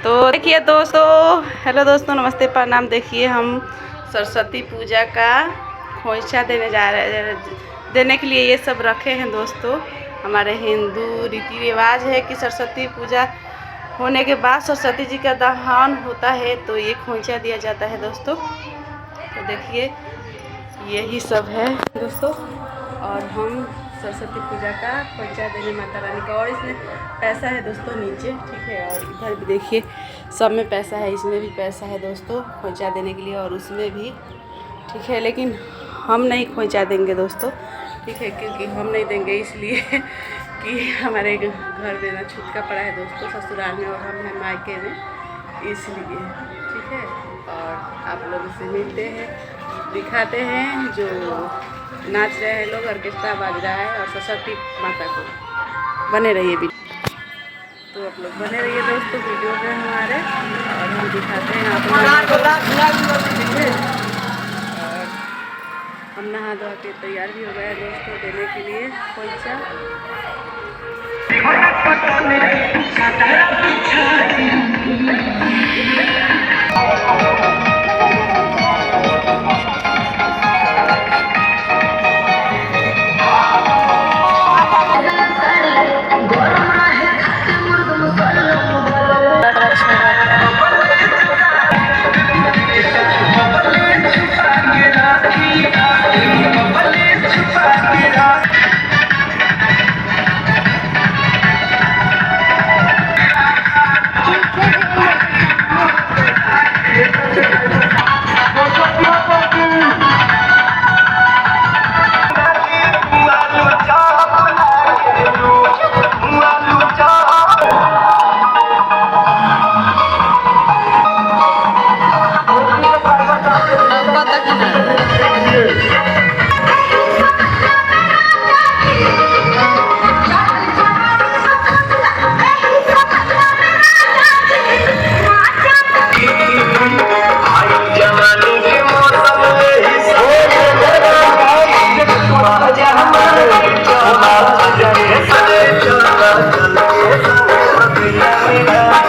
तो देखिए दोस्तों, हेलो दोस्तों, नमस्ते, प्रणाम। देखिए हम सरस्वती पूजा का खोइछा देने के लिए ये सब रखे हैं दोस्तों। हमारे हिंदू रीति रिवाज है कि सरस्वती पूजा होने के बाद सरस्वती जी का दहन होता है तो ये खोइछा दिया जाता है दोस्तों। तो देखिए यही सब है दोस्तों, और हम सरस्वती पूजा का खोइछा देने माता रानी का, और इसमें पैसा है दोस्तों नीचे, ठीक है। और इधर भी देखिए सब में पैसा है, इसमें भी पैसा है दोस्तों खोइछा देने के लिए, और उसमें भी, ठीक है। लेकिन हम नहीं खोइछा देंगे दोस्तों, ठीक है, क्योंकि हम नहीं देंगे इसलिए कि हमारे घर देना छूटका पड़ा है दोस्तों ससुराल में, और हम हैं मायके में, इसलिए, ठीक है। और आप लोगों से मिलते हैं, दिखाते हैं जो नाच रहे हैं लोग, ऑर्केस्ट्रा बाज रहा है, और सरस्वती माता को बने रहिए भी। तो आप लोग बने रहिए दोस्तों वीडियो में हमारे, और हम दिखाते हैं आप लोग, ठीक है। और हम नहा धो के तैयार भी हो गए दोस्तों देने के लिए खोइछा। Yeah.